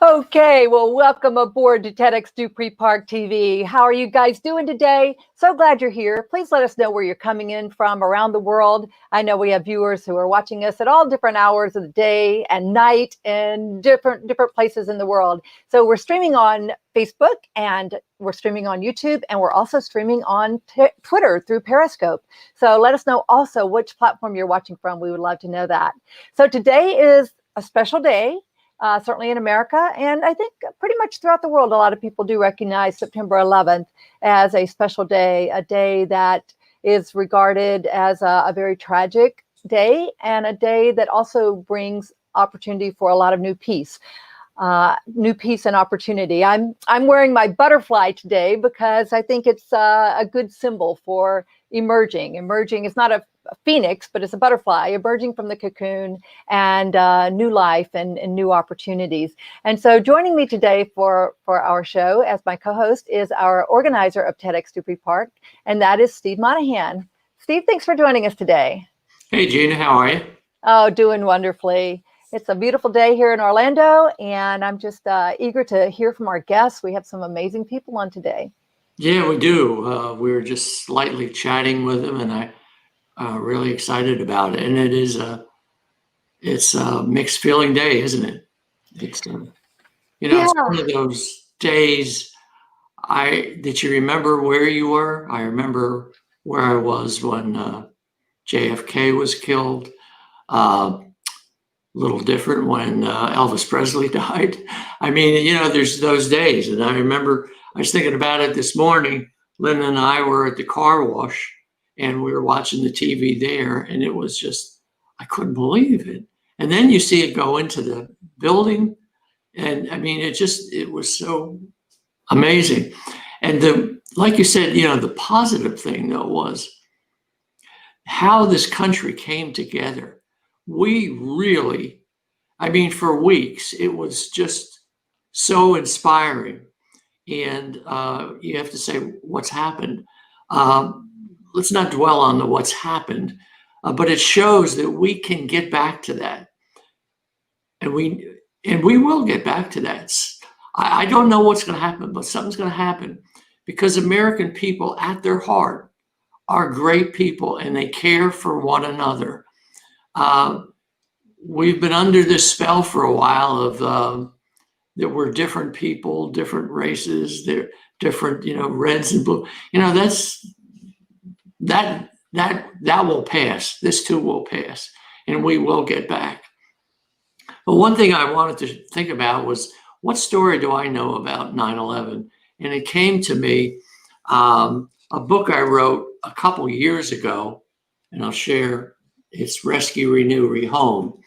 Okay, well, welcome aboard to TEDxDupreeParkTV. How are you guys doing today? So glad you're here. Please let us know where you're coming in from around the world. I know we have viewers who are watching us at all different hours of the day and night and different places in the world. So we're streaming on Facebook and we're streaming on YouTube, and we're also streaming on Twitter through Periscope. So let us know also which platform you're watching from. We would love to know that. So today is a special day. Certainly in America, and I think pretty much throughout the world, a lot of people do recognize September 11th as a special day, a day that is regarded as a very tragic day, and a day that also brings opportunity for a lot of new peace and opportunity. I'm wearing my butterfly today because I think it's a good symbol for emerging. Emerging is not a phoenix, but it's a butterfly emerging from the cocoon and new life and new opportunities. And so joining me today for our show as my co-host is our organizer of TEDx Dupree Park, and that is Steve Monahan. Steve, thanks for joining us today. Hey, Gina, how are you? Oh, doing wonderfully. It's a beautiful day here in Orlando, and I'm just eager to hear from our guests. We have some amazing people on today. Yeah, we do. We were just slightly chatting with them, and I'm really excited about it. And it's a mixed feeling day, isn't it? It's It's one of those days that you remember where you were. I remember where I was when JFK was killed. A little different when Elvis Presley died. I mean, there's those days. And I remember I was thinking about it this morning. Lynn and I were at the car wash and we were watching the TV there, and it was just, I couldn't believe it. And then you see it go into the building, and I mean, it was so amazing. And like you said, the positive thing though was how this country came together. We really, I mean, for weeks, it was just so inspiring. And you have to say what's happened. Let's not dwell on what's happened, but it shows that we can get back to that. And we will get back to that. I don't know what's going to happen, but something's going to happen, because American people at their heart are great people and they care for one another. We've been under this spell for a while of that we're different people, different races, they're different, reds and blue. That will pass. This too will pass, and we will get back. But one thing I wanted to think about was, what story do I know about 9/11? And it came to me, a book I wrote a couple years ago, and I'll share. It's Rescue, Renew, Rehome.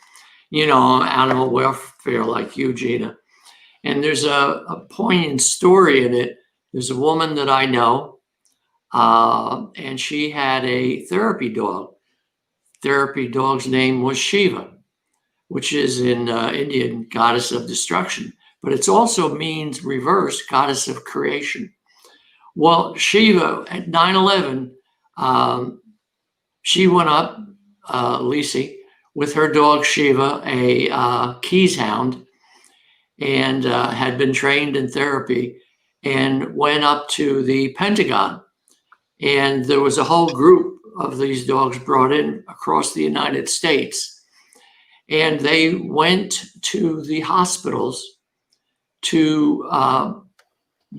Animal welfare like you, Gina. And there's a poignant story in it. There's a woman that I know, and she had a therapy dog. Therapy dog's name was Shiva, which is in Indian goddess of destruction, but it also means reverse, goddess of creation. Well, Shiva at 9/11, she went up, Lisi, with her dog Shiva, a Keys hound, and had been trained in therapy, and went up to the Pentagon. And there was a whole group of these dogs brought in across the United States. And they went to the hospitals to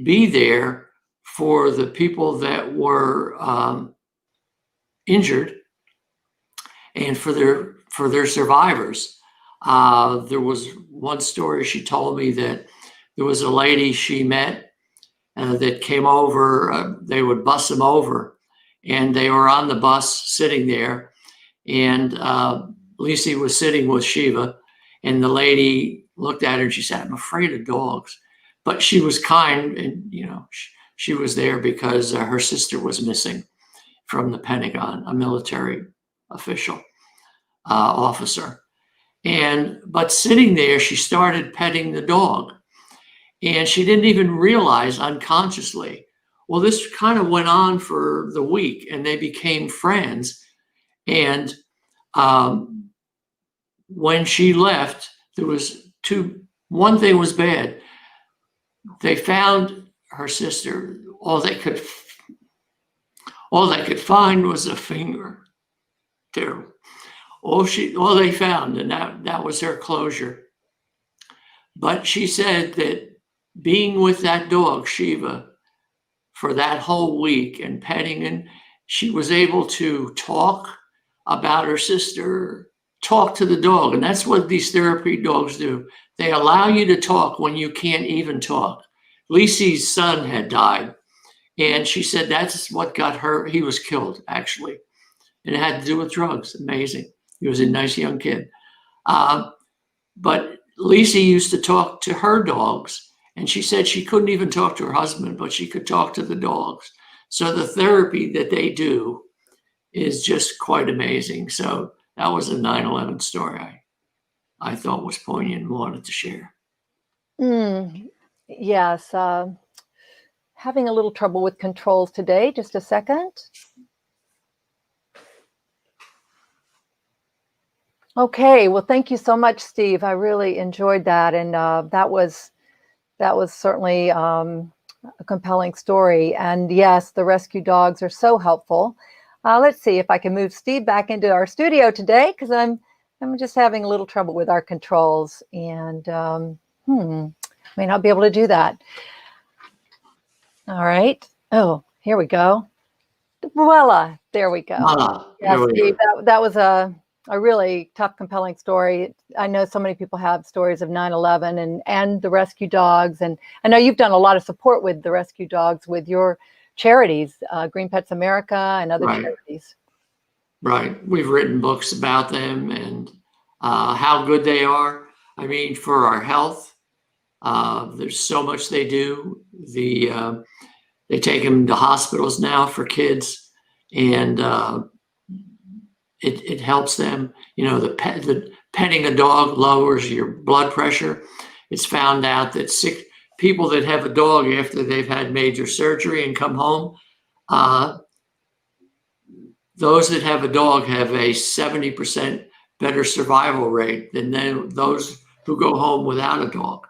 be there for the people that were injured and for their survivors. There was one story she told me that there was a lady she met that came over. They would bus them over, and they were on the bus sitting there, and Lisi was sitting with Shiva, and the lady looked at her and she said, "I'm afraid of dogs." But she was kind, and she was there because her sister was missing from the Pentagon, a military official. officer. But sitting there, she started petting the dog. And she didn't even realize unconsciously. Well, this kind of went on for the week, and they became friends. And when she left, there was one thing was bad. They found her sister. All they could find was a finger. Terrible. All they found, and that was her closure. But she said that being with that dog, Shiva, for that whole week and petting, and she was able to talk about her sister, talk to the dog. And that's what these therapy dogs do. They allow you to talk when you can't even talk. Lisi's son had died, and she said that's what got her. He was killed, actually, and it had to do with drugs. Amazing. He was a nice young kid. But Lisi used to talk to her dogs, and she said she couldn't even talk to her husband, but she could talk to the dogs. So the therapy that they do is just quite amazing. So that was a 9/11 story I thought was poignant and wanted to share. Yes. Having a little trouble with controls today. Just a second. Okay. Well, thank you so much, Steve. I really enjoyed that. And that was certainly a compelling story. And yes, the rescue dogs are so helpful. Let's see if I can move Steve back into our studio today, because I'm just having a little trouble with our controls, and may not be able to do that. All right. Oh, here we go. Voila, there we go. Yes, Steve, that was a really tough, compelling story. I know so many people have stories of 9/11 and the rescue dogs, and I know you've done a lot of support with the rescue dogs with your charities, Green Pets America and other charities. Right. We've written books about them and how good they are. I mean, for our health, there's so much they do. They take them to hospitals now for kids, and it helps them. You know, the petting a dog lowers your blood pressure. It's found out that sick people that have a dog after they've had major surgery and come home, those that have a dog have a 70% better survival rate than those who go home without a dog.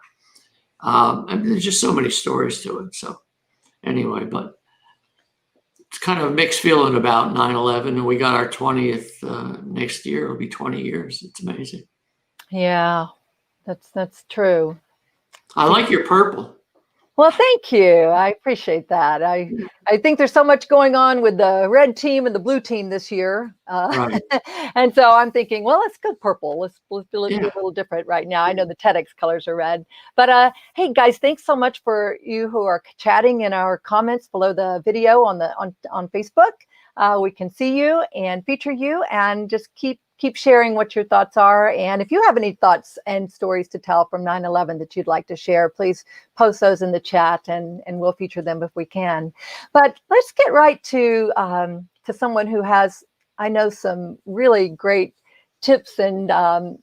I mean, there's just so many stories to it. So anyway, but it's kind of a mixed feeling about 9/11, and we got our 20th next year. It'll be 20 years. It's amazing. Yeah, that's true. I like your purple. Well, thank you. I appreciate that. I think there's so much going on with the red team and the blue team this year. Right. And so I'm thinking, well, let's go purple. Let's be a little different right now. I know the TEDx colors are red. But hey, guys, thanks so much for you who are chatting in our comments below the video on Facebook. We can see you and feature you, and just keep sharing what your thoughts are. And if you have any thoughts and stories to tell from 9/11 that you'd like to share, please post those in the chat, and we'll feature them if we can. But let's get right to someone who has, I know, some really great tips and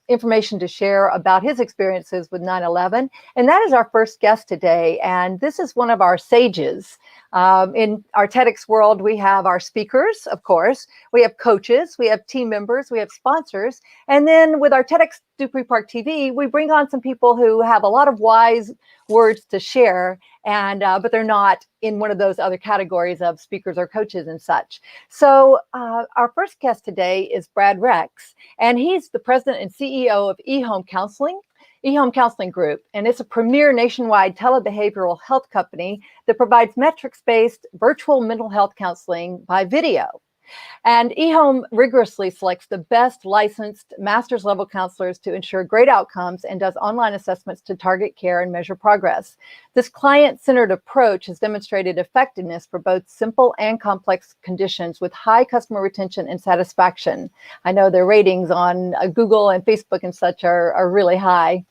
information to share about his experiences with 9/11. And that is our first guest today. And this is one of our sages. In our TEDx world, we have our speakers, of course. We have coaches, we have team members, we have sponsors. And then with our TEDxDupreeParkTV, we bring on some people who have a lot of wise words to share, and but they're not in one of those other categories of speakers or coaches and such. So our first guest today is Brad Rex, and he's the president and CEO of eHome Counseling Group, and it's a premier nationwide telebehavioral health company that provides metrics-based virtual mental health counseling by video. And eHome rigorously selects the best licensed master's level counselors to ensure great outcomes, and does online assessments to target care and measure progress. This client-centered approach has demonstrated effectiveness for both simple and complex conditions with high customer retention and satisfaction. I know their ratings on Google and Facebook and such are really high.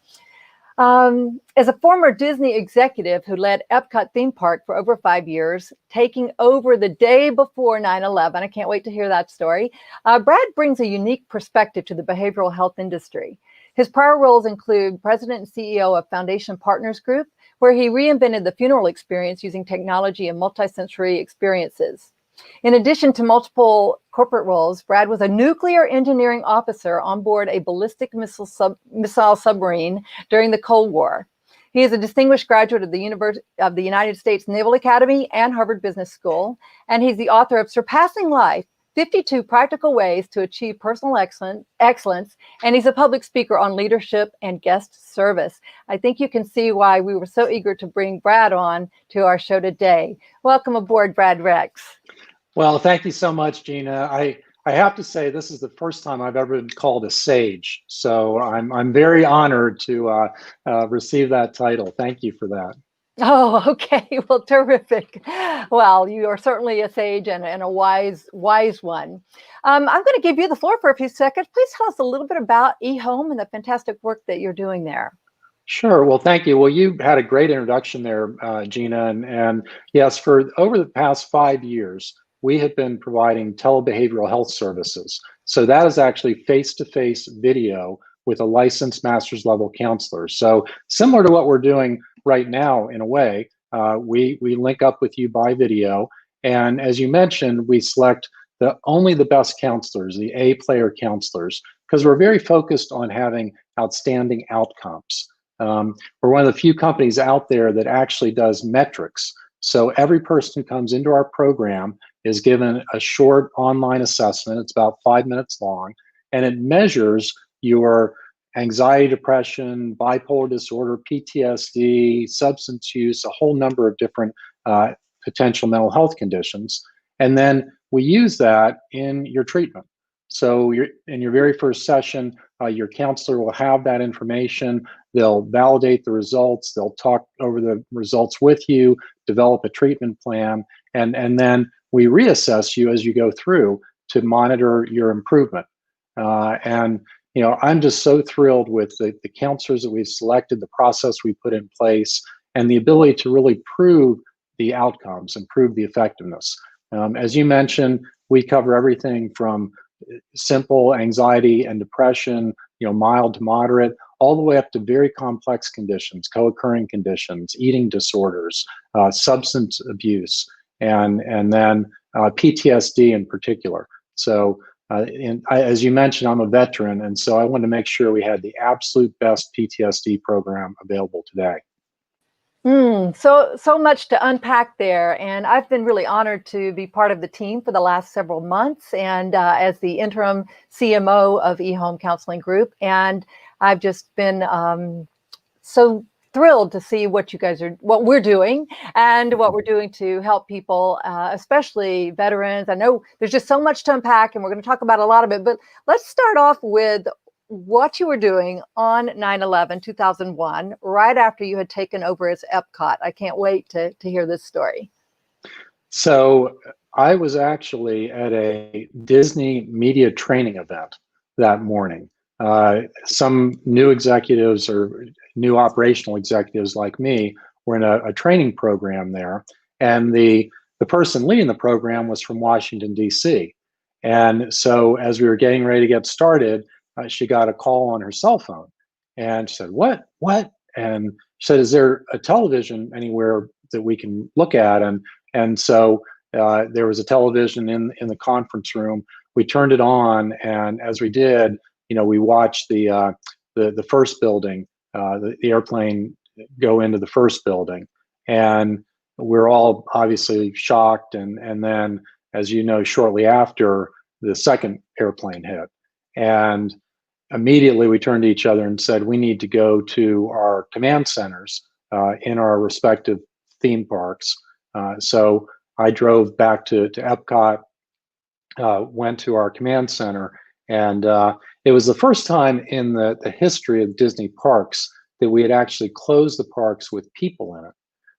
As a former Disney executive who led Epcot theme park for over 5 years, taking over the day before 9/11, I can't wait to hear that story. Brad brings a unique perspective to the behavioral health industry. His prior roles include president and CEO of Foundation Partners Group, where he reinvented the funeral experience using technology and multisensory experiences. In addition to multiple corporate roles, Brad was a nuclear engineering officer on board a ballistic missile submarine during the Cold War. He is a distinguished graduate of the United States Naval Academy and Harvard Business School, and he's the author of Surpassing Life, 52 Practical Ways to Achieve Personal Excellence, and he's a public speaker on leadership and guest service. I think you can see why we were so eager to bring Brad on to our show today. Welcome aboard, Brad Rex. Well, thank you so much, Gina. I have to say this is the first time I've ever been called a sage, so I'm very honored to receive that title. Thank you for that. Oh, okay. Well, terrific. Well, you are certainly a sage and a wise one. I'm going to give you the floor for a few seconds. Please tell us a little bit about eHome and the fantastic work that you're doing there. Sure. Well, thank you. Well, you had a great introduction there, Gina. And yes, for over the past 5 years, we have been providing telebehavioral health services. So that is actually face-to-face video with a licensed master's level counselor. So similar to what we're doing right now, in a way, we link up with you by video. And as you mentioned, we select only the best counselors, the A-player counselors, because we're very focused on having outstanding outcomes. We're one of the few companies out there that actually does metrics. So every person who comes into our program is given a short online assessment. It's about 5 minutes long, and it measures your anxiety, depression, bipolar disorder, PTSD, substance use, a whole number of different potential mental health conditions. And then we use that in your treatment. So in your very first session, your counselor will have that information. They'll validate the results. They'll talk over the results with you, develop a treatment plan, and then we reassess you as you go through to monitor your improvement. And I'm just so thrilled with the counselors that we've selected, the process we put in place, and the ability to really prove the outcomes and prove the effectiveness. As you mentioned, we cover everything from simple anxiety and depression, mild to moderate, all the way up to very complex conditions, co-occurring conditions, eating disorders, substance abuse, and then PTSD in particular. So as you mentioned, I'm a veteran, and so I wanted to make sure we had the absolute best PTSD program available today. So much to unpack there, and I've been really honored to be part of the team for the last several months, and as the interim CMO of eHome Counseling Group, and I've just been so thrilled to see what we're doing, and what we're doing to help people, especially veterans. I know there's just so much to unpack, and we're going to talk about a lot of it, but let's start off with what you were doing on 9/11/2001, right after you had taken over as Epcot. I can't wait to hear this story. So I was actually at a Disney media training event that morning. Some new executives or new operational executives like me were in a training program there. And the person leading the program was from Washington, D.C. And so as we were getting ready to get started, she got a call on her cell phone, and she said, what? And she said, is there a television anywhere that we can look at? And so there was a television in the conference room. We turned it on, and as we did, we watched the first building, the airplane go into the first building, and we're all obviously shocked. And then, as you know, shortly after, the second airplane hit, and immediately we turned to each other and said, we need to go to our command centers in our respective theme parks. So I drove back to Epcot, went to our command center, and it was the first time in the history of Disney parks that we had actually closed the parks with people in it.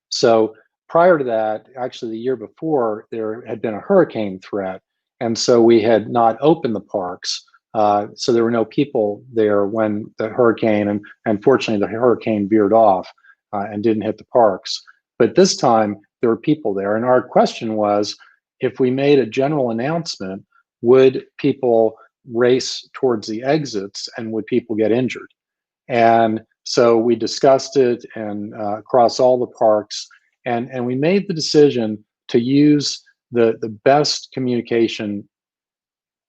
So prior to that, actually the year before, there had been a hurricane threat, and so we had not opened the parks So there were no people there when the hurricane, and fortunately the hurricane veered off and didn't hit the parks. But this time there were people there. And our question was, if we made a general announcement, would people race towards the exits and would people get injured? And so we discussed it and across all the parks, and we made the decision to use the best communication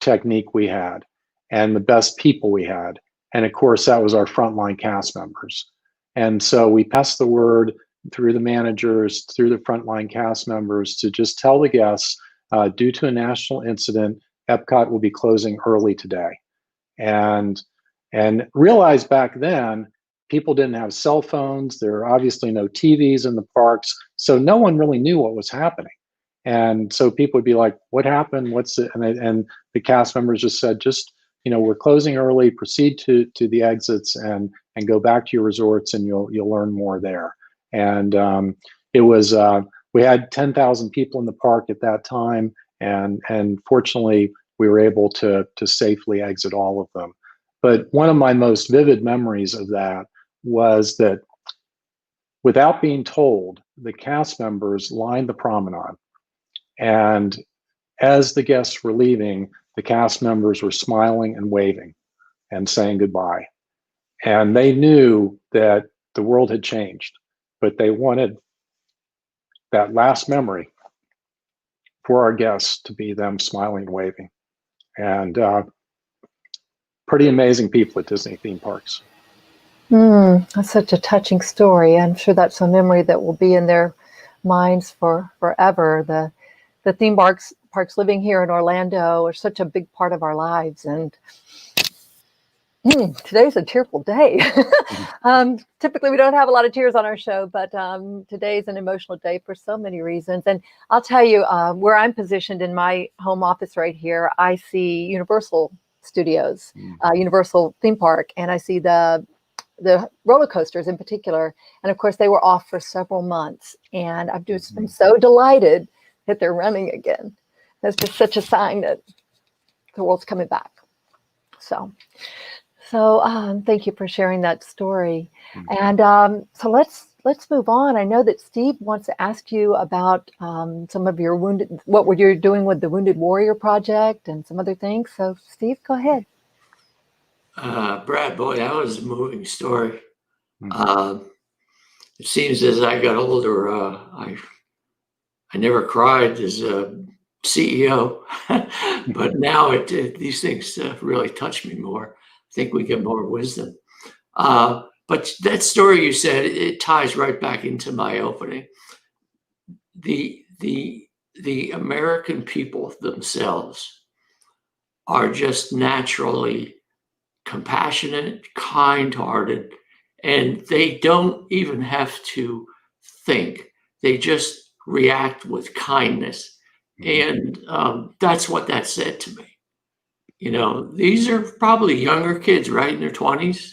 technique we had and the best people we had. And of course, that was our frontline cast members. And so we passed the word through the managers, through the frontline cast members to just tell the guests, due to a national incident, Epcot will be closing early today. And realized back then, people didn't have cell phones. There were obviously no TVs in the parks. So no one really knew what was happening. And so people would be like, what happened? What's it? And the cast members just said, we're closing early, proceed to the exits and go back to your resorts and you'll learn more there. And it was, we had 10,000 people in the park at that time. And fortunately, we were able to safely exit all of them. But one of my most vivid memories of that was that without being told, the cast members lined the promenade. And as the guests were leaving, the cast members were smiling and waving and saying goodbye. And they knew that the world had changed, but they wanted that last memory for our guests to be them smiling and waving. And pretty amazing people at Disney theme parks. That's such a touching story. I'm sure that's a memory that will be in their minds for forever. The theme parks living here in Orlando are such a big part of our lives. And today's a tearful day. Typically, we don't have a lot of tears on our show, but today's an emotional day for so many reasons. And I'll tell you, where I'm positioned in my home office right here, I see Universal Studios, Universal theme park, and I see the roller coasters in particular. And of course, they were off for several months. And I've just been so delighted that they're running again. That's just such a sign that the world's coming back. So thank you for sharing that story. And so let's move on. I know that Steve wants to ask you about some of your what you're doing with the Wounded Warrior Project and some other things. So Steve, go ahead. Brad, boy, that was a moving story. It seems as I got older, I never cried as a CEO, but now these things really touch me more. I think we get more wisdom. But that story you said, it ties right back into my opening. The American people themselves are just naturally compassionate, kind-hearted, and they don't even have to think. They just react with kindness. And that's what that said to me. These are probably younger kids, right, in their 20s.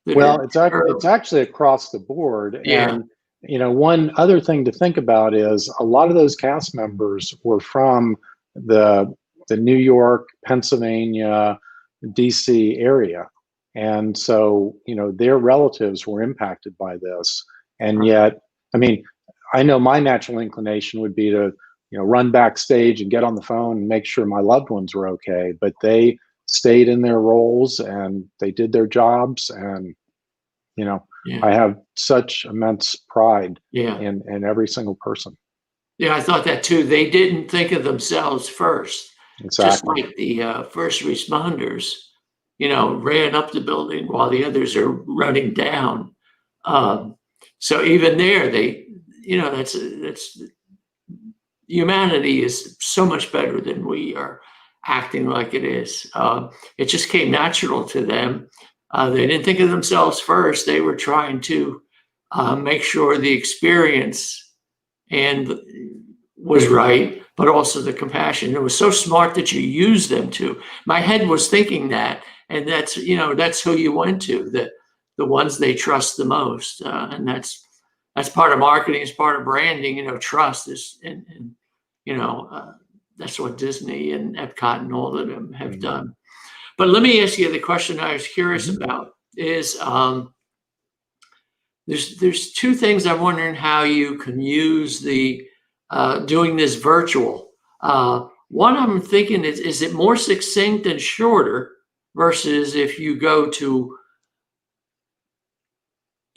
Well, it's actually across the board. Yeah. And, one other thing to think about is a lot of those cast members were from the New York, Pennsylvania, DC area. And so, their relatives were impacted by this. And yet, I know my natural inclination would be to, run backstage and get on the phone and make sure my loved ones were okay. But they stayed in their roles and they did their jobs. And, I have such immense pride in every single person. Yeah, I thought that too. They didn't think of themselves first. Exactly. Just like the first responders, ran up the building while the others are running down. So even there, that's humanity is so much better than we are acting like it is. It just came natural to them. They didn't think of themselves first. They were trying to make sure the experience was right, but also the compassion. It was so smart that you used them to. My head was thinking that, and that's who you went to, the ones they trust the most, and that's part of marketing. It's part of branding. Trust is, and that's what Disney and Epcot and all of them have done. But let me ask you the question I was curious about is there's two things I'm wondering how you can use the doing this virtual. One I'm thinking is it more succinct and shorter versus if you go to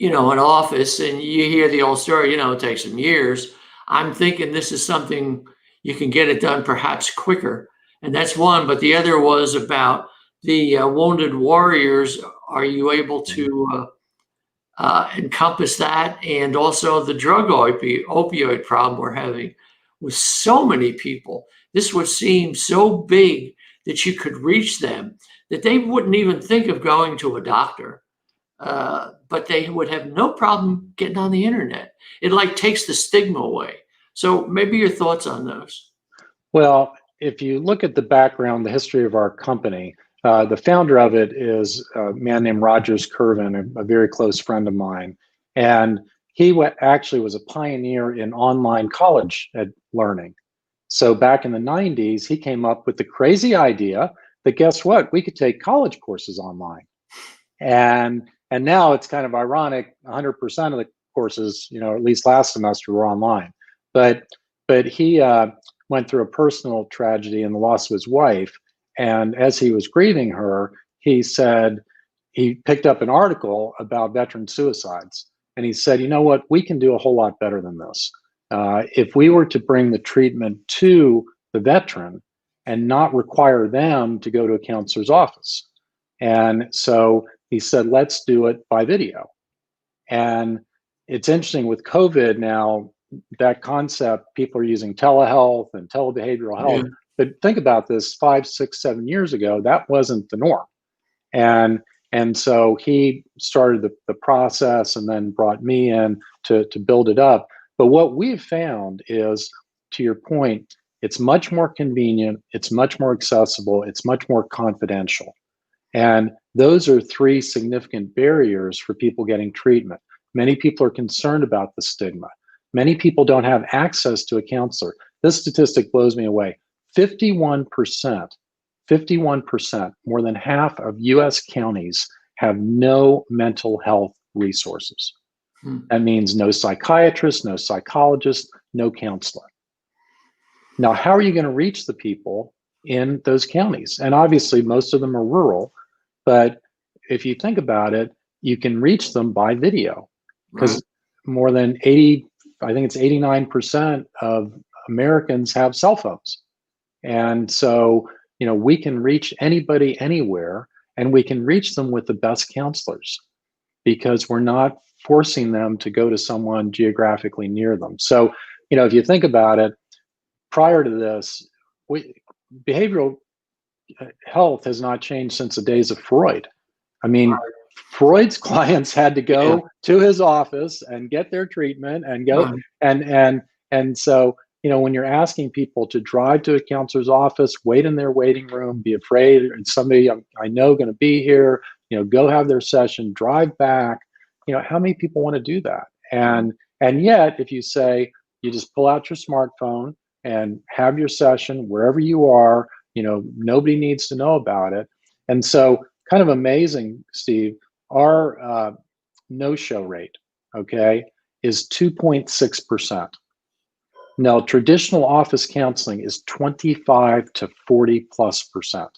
an office and you hear the old story, it takes them years. I'm thinking this is something you can get it done perhaps quicker. And that's one. But the other was about the wounded warriors. Are you able to encompass that? And also the drug opioid problem we're having with so many people. This would seem so big that you could reach them, that they wouldn't even think of going to a doctor. But they would have no problem getting on the internet. It like takes the stigma away. So maybe your thoughts on those. Well, if you look at the background, the history of our company, the founder of it is a man named Rogers Curvin, a very close friend of mine. And he actually was a pioneer in online college learning. So back in the 90s, he came up with the crazy idea that guess what? We could take college courses online. And now it's kind of ironic, 100% of the courses, at least last semester were online. But he went through a personal tragedy in the loss of his wife. And as he was grieving her, he said, he picked up an article about veteran suicides. And he said, you know what, we can do a whole lot better than this. If we were to bring the treatment to the veteran and not require them to go to a counselor's office. And so he said, let's do it by video. And it's interesting with COVID now, that concept, people are using telehealth and telebehavioral health. Yeah. But think about this 5, 6, 7 years ago, that wasn't the norm. And so he started the process and then brought me in to build it up. But what we've found is, to your point, it's much more convenient, it's much more accessible, it's much more confidential. And those are 3 significant barriers for people getting treatment. Many people are concerned about the stigma. Many people don't have access to a counselor. This statistic blows me away. 51%, more than half of US counties have no mental health resources. That means no psychiatrist, no psychologist, no counselor. Now, how are you going to reach the people in those counties? And obviously, most of them are rural, but if you think about it, you can reach them by video because more than 89% of Americans have cell phones. And so, we can reach anybody anywhere, and we can reach them with the best counselors because we're not forcing them to go to someone geographically near them. So, if you think about it, prior to this, behavioral health has not changed since the days of Freud. I mean, Freud's clients had to go to his office and get their treatment and go. And so, when you're asking people to drive to a counselor's office, wait in their waiting room, be afraid, and somebody I know going to be here, go have their session, drive back, how many people want to do that? And yet, if you say, you just pull out your smartphone and have your session wherever you are, nobody needs to know about it. And so, kind of amazing, Steve, our no-show rate, is 2.6%. Now, traditional office counseling is 25 to 40+%.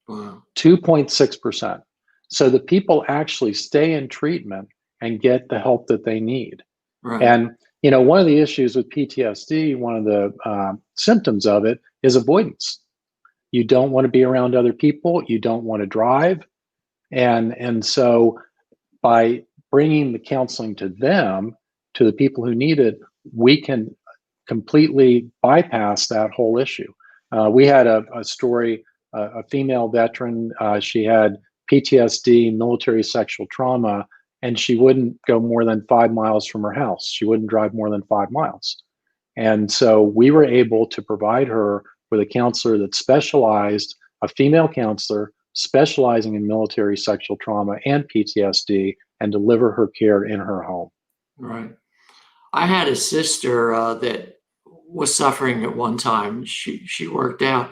Wow. 2.6%. So the people actually stay in treatment and get the help that they need. Right. And, one of the issues with PTSD, one of the symptoms of it is avoidance. You don't want to be around other people. You don't want to drive. And so by bringing the counseling to them, to the people who need it, we can completely bypass that whole issue. We had a story, a female veteran, she had PTSD, military sexual trauma, and she wouldn't go more than 5 miles from her house. She wouldn't drive more than 5 miles. And so we were able to provide her with a counselor that specialized, a female counselor specializing in military sexual trauma and PTSD, and deliver her care in her home. Right. I had a sister that was suffering at one time. She worked out,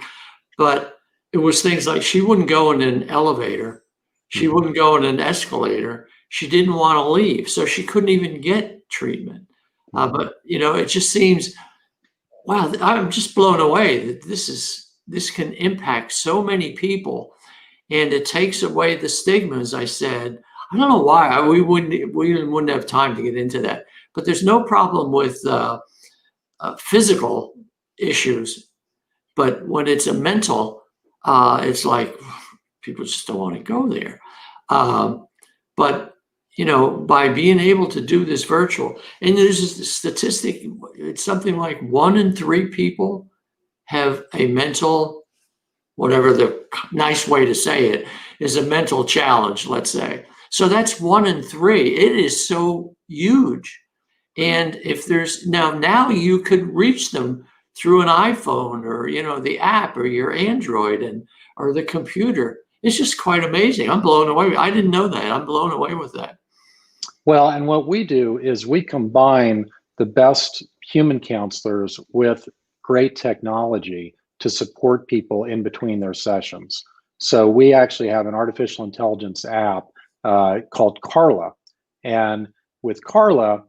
but it was things like she wouldn't go in an elevator. She wouldn't go in an escalator. She didn't want to leave, so she couldn't even get treatment. But it just seems, wow, I'm just blown away that this can impact so many people, and it takes away the stigma. As I said, I don't know why we wouldn't have time to get into that, but there's no problem with physical issues, but when it's a mental, it's like people just don't want to go there. But by being able to do this virtual, and there's a statistic, it's something like 1 in 3 people have a mental, whatever the nice way to say it is, a mental challenge, let's say. So that's 1 in 3. It is so huge. And if there's now you could reach them through an iPhone or, the app or your Android or the computer. It's just quite amazing. I'm blown away. I didn't know that. I'm blown away with that. Well, and what we do is we combine the best human counselors with great technology to support people in between their sessions. So we actually have an artificial intelligence app called Carla. And with Carla,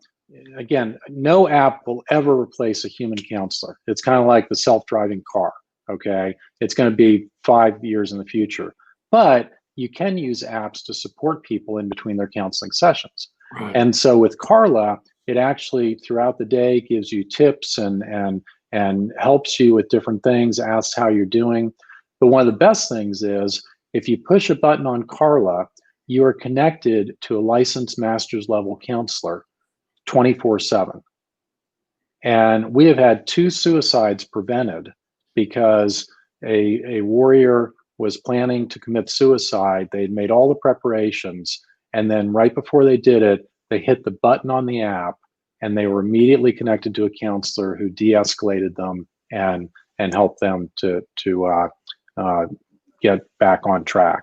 again, no app will ever replace a human counselor. It's kind of like the self-driving car, okay? It's going to be 5 years in the future. But you can use apps to support people in between their counseling sessions. Right. And so with Carla, it actually throughout the day gives you tips and helps you with different things, asks how you're doing. But one of the best things is if you push a button on Carla, you are connected to a licensed master's level counselor 24/7. And we have had 2 suicides prevented because a warrior was planning to commit suicide. They'd made all the preparations, and then right before they did it, they hit the button on the app, and they were immediately connected to a counselor who de-escalated them and helped them to get back on track.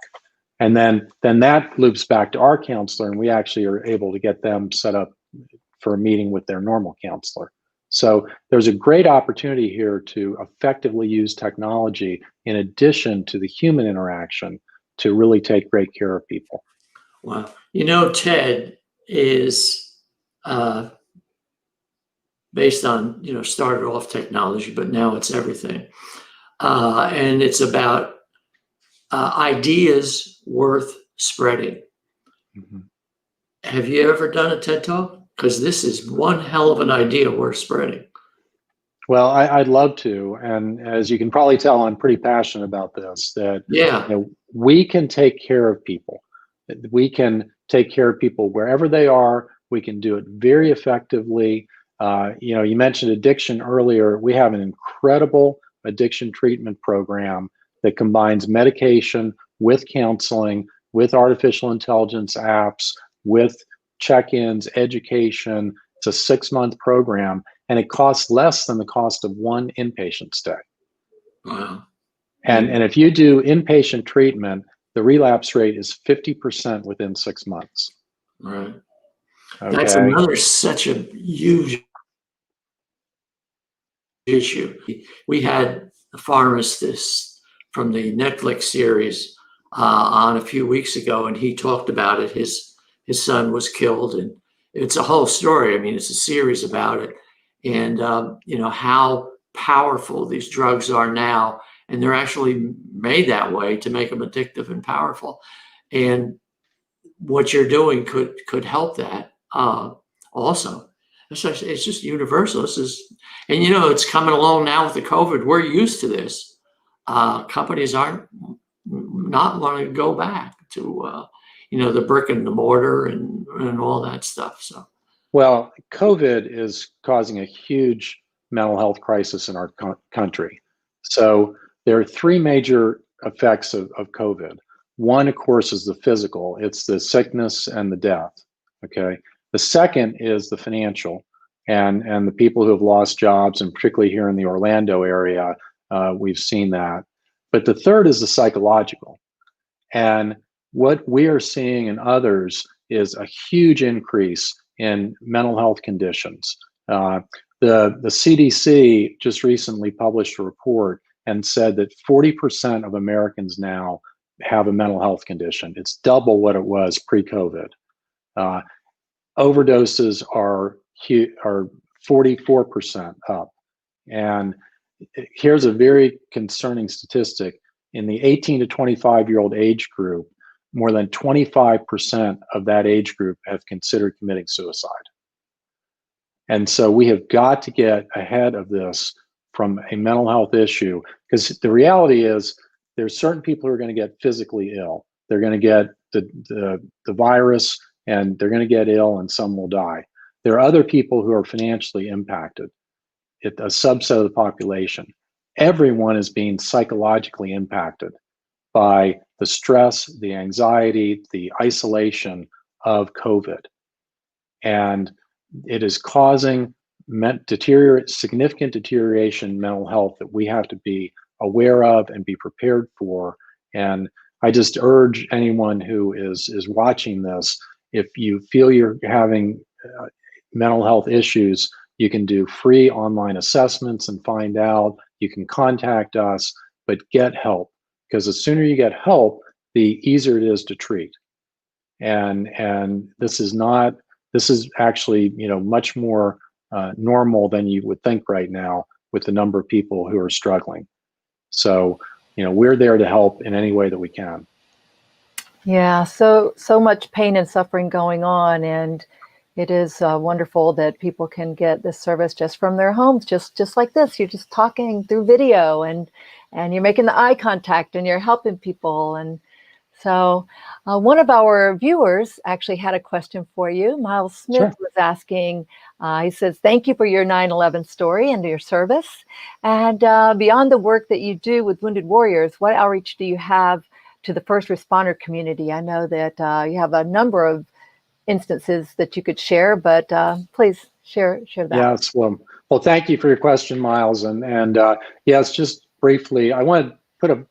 And then that loops back to our counselor, and we actually are able to get them set up for a meeting with their normal counselor. So there's a great opportunity here to effectively use technology in addition to the human interaction to really take great care of people. Wow. TED is based on, started off technology, but now it's everything. And it's about ideas worth spreading. Mm-hmm. Have you ever done a TED Talk? Because this is one hell of an idea worth spreading. Well, I'd love to. And as you can probably tell, I'm pretty passionate about this, that we can take care of people. We can take care of people wherever they are. We can do it very effectively. You mentioned addiction earlier. We have an incredible addiction treatment program that combines medication with counseling, with artificial intelligence apps, with check-ins, education. It's a 6-month program, and it costs less than the cost of one inpatient stay. Wow. And if you do inpatient treatment, the relapse rate is 50% within 6 months. Right. Okay. That's another such a huge issue. We had a pharmacist from the Netflix series on a few weeks ago, and he talked about it. His son was killed, and it's a whole story. I mean, it's a series about it, and how powerful these drugs are now, and they're actually made that way to make them addictive and powerful. And what you're doing could help that also. It's just universal. And it's coming along now with the COVID. We're used to this. Companies aren't not wanting to go back to the brick and the mortar and all that stuff. So, well, COVID is causing a huge mental health crisis in our country. So there are 3 major effects of COVID. One, of course, is the physical. It's the sickness and the death. Okay. The second is the financial, and the people who have lost jobs, and particularly here in the Orlando area, we've seen that. But the third is the psychological. And what we are seeing in others is a huge increase in mental health conditions. The CDC just recently published a report and said that 40% of Americans now have a mental health condition. It's double what it was pre-COVID. Overdoses are 44% up. And here's a very concerning statistic. In the 18 to 25-year-old age group, more than 25% of that age group have considered committing suicide. And so we have got to get ahead of this from a mental health issue, because the reality is there's certain people who are going to get physically ill. They're going to get the virus, and they're going to get ill, and some will die. There are other people who are financially impacted, a subset of the population. Everyone is being psychologically impacted by the stress, the anxiety, the isolation of COVID. And it is causing significant deterioration in mental health that we have to be aware of and be prepared for. And I just urge anyone who is watching this, if you feel you're having mental health issues, you can do free online assessments and find out. You can contact us, but get help, because the sooner you get help, the easier it is to treat. And this is actually, much more normal than you would think right now with the number of people who are struggling. So, we're there to help in any way that we can. Yeah, so much pain and suffering going on, and it is wonderful that people can get this service just from their homes, just like this. You're just talking through video, and you're making the eye contact, and you're helping people. And so one of our viewers actually had a question for you. Miles Smith Sure. was asking, he says, thank you for your 9/11 story and your service. And beyond the work that you do with Wounded Warriors, what outreach do you have to the first responder community? I know that you have a number of instances that you could share, but please share that. Yes, well, thank you for your question, Miles. And yes, just briefly, I want to put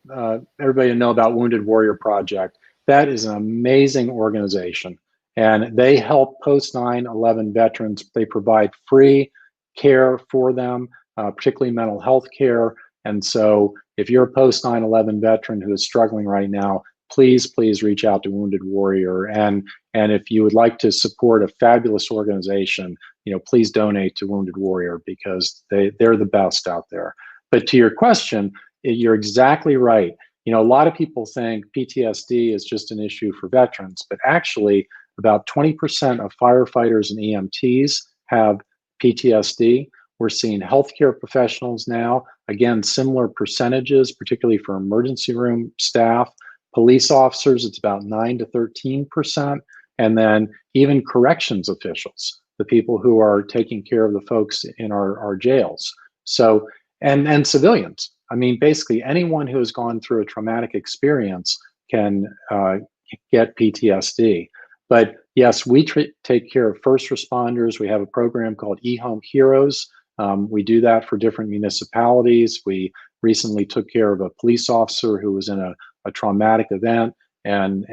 everybody to know about Wounded Warrior Project. That is an amazing organization, and they help post 9/11 veterans. They provide free care for them, particularly mental health care. And so if you're a post 9/11 veteran who is struggling right now, please reach out to Wounded Warrior. And if you would like to support a fabulous organization, please donate to Wounded Warrior, because they're the best out there. But to your question, you're exactly right. A lot of people think PTSD is just an issue for veterans, but actually about 20% of firefighters and EMTs have PTSD. We're seeing healthcare professionals now, again, similar percentages, particularly for emergency room staff. Police officers, it's about 9 to 13%. And then even corrections officials, the people who are taking care of the folks in our jails. So, and civilians. I mean, basically anyone who has gone through a traumatic experience can get PTSD. But yes, we take care of first responders. We have a program called eHome Heroes. We do that for different municipalities. We recently took care of a police officer who was in a traumatic event, and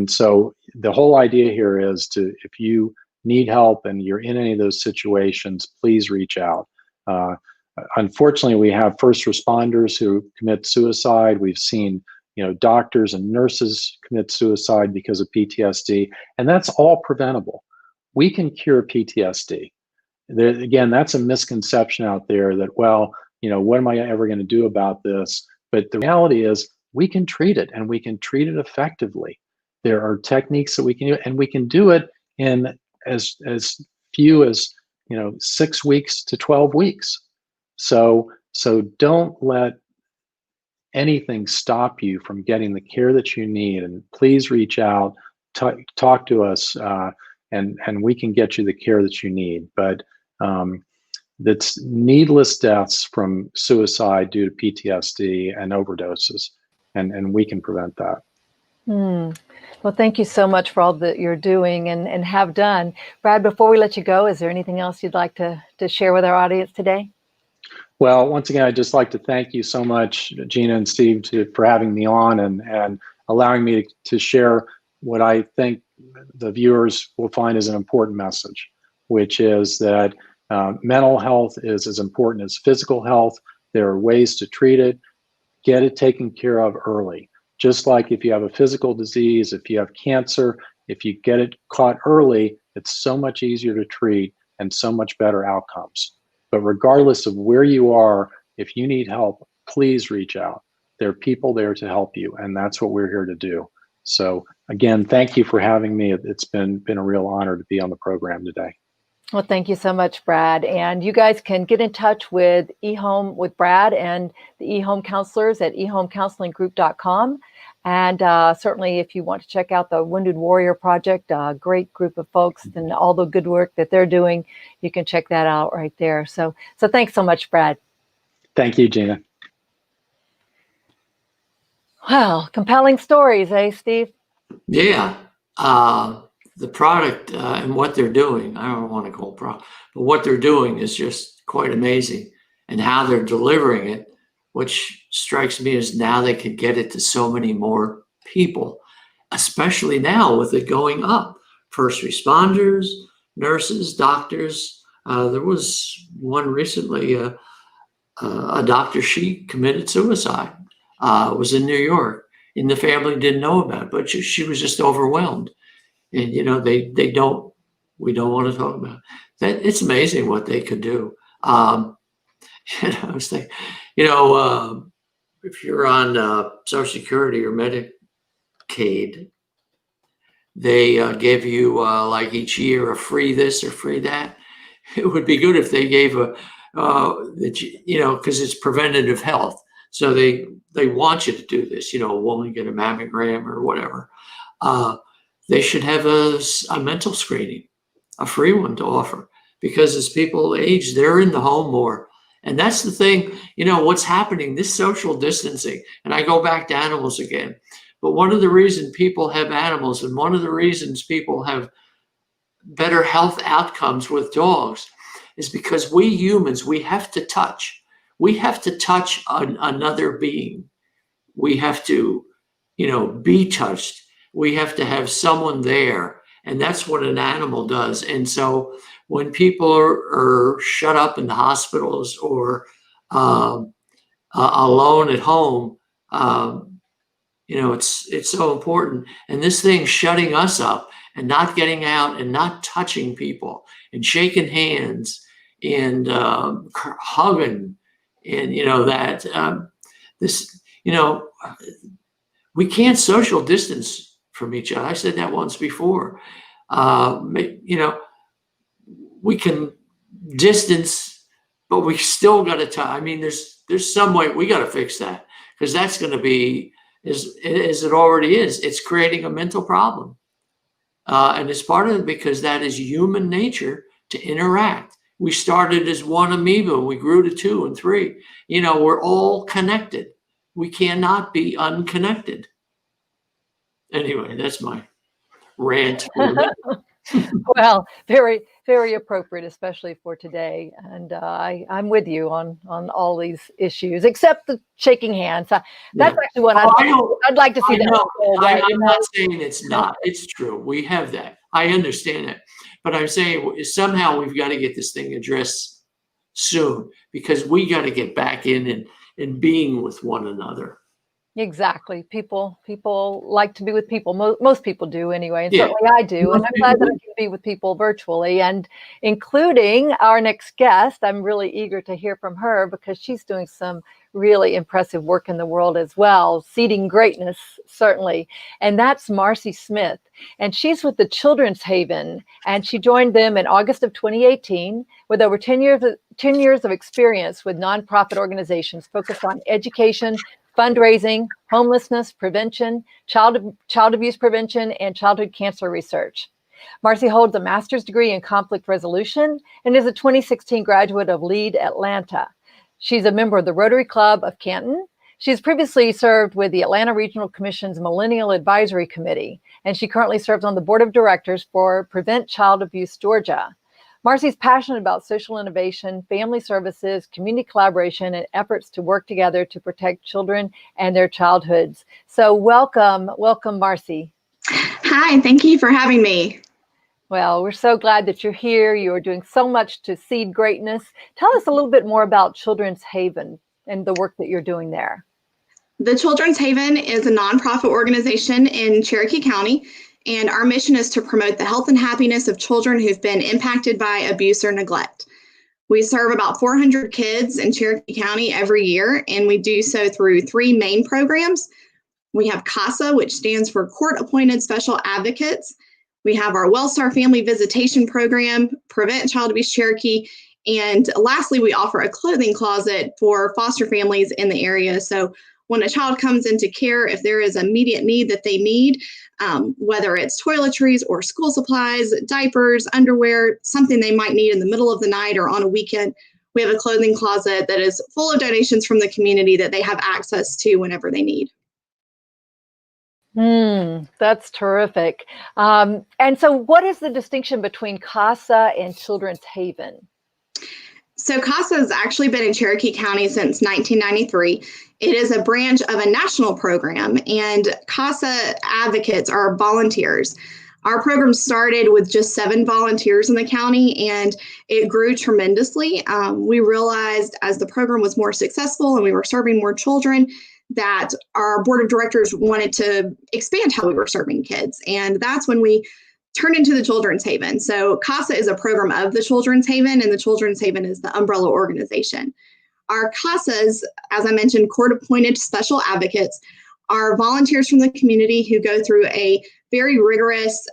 so the whole idea here is if you need help and you're in any of those situations, please reach out. Unfortunately, we have first responders who commit suicide. We've seen doctors and nurses commit suicide because of PTSD, and that's all preventable. We can cure PTSD. Again, that's a misconception out there that, well, what am I ever going to do about this? But the reality is we can treat it, and we can treat it effectively. There are techniques that we can do, and we can do it in as few as 6 weeks to 12 weeks. So don't let anything stop you from getting the care that you need, and please reach out, talk to us, and we can get you the care that you need. But that's needless deaths from suicide due to PTSD and overdoses, and we can prevent that. Well, thank you so much for all that you're doing and have done. Brad, before we let you go, is there anything else you'd like to share with our audience today? Well, once again, I'd just like to thank you so much, Gina and Steve, for having me on and allowing me to share what I think the viewers will find is an important message, which is that mental health is as important as physical health. There are ways to treat it. Get it taken care of early. Just like if you have a physical disease, if you have cancer, if you get it caught early, it's so much easier to treat and so much better outcomes. But regardless of where you are, if you need help, please reach out. There are people there to help you, and that's what we're here to do. So again, thank you for having me. It's been a real honor to be on the program today. Well, thank you so much, Brad. And you guys can get in touch with eHome with Brad and the eHome counselors at eHomeCounselingGroup.com. And certainly if you want to check out the Wounded Warrior Project, a great group of folks and all the good work that they're doing, you can check that out right there. So thanks so much, Brad. Thank you, Gina. Wow, compelling stories, eh, Steve? Yeah. The product and what they're doing, I don't want to call it product, but what they're doing is just quite amazing. And how they're delivering it, which strikes me as now they could get it to so many more people, especially now with it going up. First responders, nurses, doctors. There was one recently, a doctor, she committed suicide. Was in New York, and the family didn't know about it, but she was just overwhelmed. And we don't want to talk about that. It's amazing what they could do. I was thinking, if you're on Social Security or Medicaid, they give you like each year a free this or free that. It would be good if they gave because it's preventative health. So they want you to do this, a woman get a mammogram or whatever. They should have a mental screening, a free one to offer, because as people age, they're in the home more. And that's the thing, what's happening, this social distancing, and I go back to animals again. But one of the reasons people have animals, and one of the reasons people have better health outcomes with dogs, is because we humans, we have to touch. We have to touch another being. We have to, be touched. We have to have someone there. And that's what an animal does. And so when people are shut up in the hospitals or alone at home, it's so important. And this thing shutting us up and not getting out and not touching people and shaking hands and hugging and we can't social distance from each other. I said that once before. We can distance, but we still got to touch. I mean, there's some way we got to fix that, because that's going to be as it already is. It's creating a mental problem, and it's part of it because that is human nature to interact. We started as one amoeba, we grew to 2 and 3. We're all connected. We cannot be unconnected. Anyway, that's my rant. Well, very, very appropriate, especially for today. And I'm with you on all these issues, except the shaking hands. That's actually what I'd like to see. I'm not saying it's not. It's true. We have that. I understand that. But I'm saying somehow we've got to get this thing addressed soon, because we got to get back in and being with one another. Exactly. People like to be with people. Most people do anyway. And certainly I do. And I'm glad that I can be with people virtually, and including our next guest. I'm really eager to hear from her, because she's doing some really impressive work in the world as well, seeding greatness, certainly. And that's Marcie Smith. And she's with the Children's Haven, and she joined them in August of 2018 with over 10 years of experience with nonprofit organizations focused on education, fundraising, homelessness prevention, child abuse prevention, and childhood cancer research. Marcie holds a master's degree in conflict resolution and is a 2016 graduate of LEAD Atlanta. She's a member of the Rotary Club of Canton. She's previously served with the Atlanta Regional Commission's Millennial Advisory Committee, and she currently serves on the board of directors for Prevent Child Abuse Georgia. Marcie's passionate about social innovation, family services, community collaboration, and efforts to work together to protect children and their childhoods. So welcome, Marcie. Hi, thank you for having me. Well, we're so glad that you're here. You're doing so much to seed greatness. Tell us a little bit more about Children's Haven and the work that you're doing there? The Children's Haven is a nonprofit organization in Cherokee County, and our mission is to promote the health and happiness of children who've been impacted by abuse or neglect. We serve about 400 kids in Cherokee County every year, and we do so through 3 main programs. We have CASA, which stands for Court-Appointed Special Advocates. We have our WellStar Family Visitation Program, Prevent Child Abuse Cherokee, and lastly, we offer a clothing closet for foster families in the area. So when a child comes into care, if there is immediate need that they need, whether it's toiletries or school supplies, diapers, underwear, something they might need in the middle of the night or on a weekend, we have a clothing closet that is full of donations from the community that they have access to whenever they need. That's terrific. And so what is the distinction between CASA and Children's Haven? So CASA has actually been in Cherokee County since 1993. It is a branch of a national program, and CASA advocates are volunteers. Our program started with just 7 volunteers in the county, and it grew tremendously. We realized as the program was more successful and we were serving more children, that our board of directors wanted to expand how we were serving kids. And that's when we turned into the Children's Haven. So CASA is a program of the Children's Haven, and the Children's Haven is the umbrella organization. Our CASAs, as I mentioned, court-appointed special advocates, are volunteers from the community who go through a very rigorous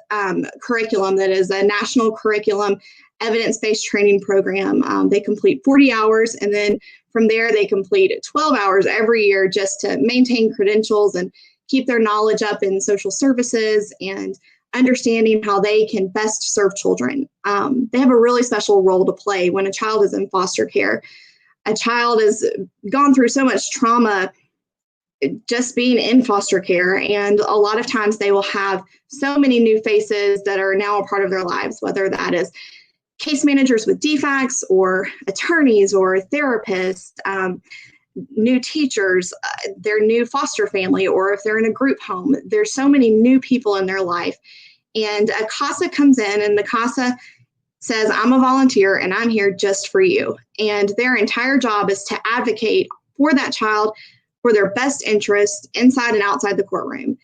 curriculum that is a national curriculum, evidence-based training program. They complete 40 hours, and then from there they complete 12 hours every year just to maintain credentials and keep their knowledge up in social services and understanding how they can best serve children. They have a really special role to play when a child is in foster care. A child has gone through so much trauma just being in foster care, and a lot of times they will have so many new faces that are now a part of their lives, whether that is case managers with DFACs or attorneys or therapists, new teachers, their new foster family, or if they're in a group home. There's so many new people in their life. And a CASA comes in, and the CASA says, I'm a volunteer and I'm here just for you. And their entire job is to advocate for that child for their best interest inside and outside the courtroom.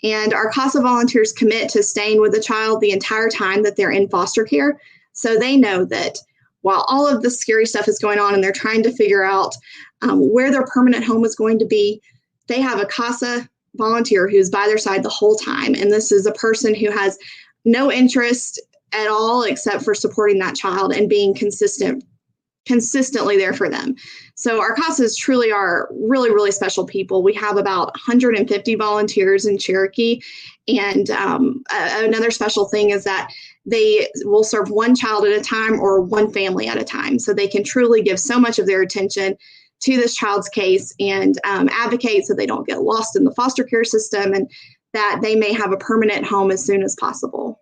And our CASA volunteers commit to staying with the child the entire time that they're in foster care. So they know that while all of the scary stuff is going on and they're trying to figure out where their permanent home is going to be, they have a CASA volunteer who's by their side the whole time. And this is a person who has no interest at all except for supporting that child and being consistently there for them. So our CASAs truly are really, really special people. We have about 150 volunteers in Cherokee. And another special thing is that they will serve one child at a time or one family at a time. So they can truly give so much of their attention to this child's case and advocate so they don't get lost in the foster care system and that they may have a permanent home as soon as possible.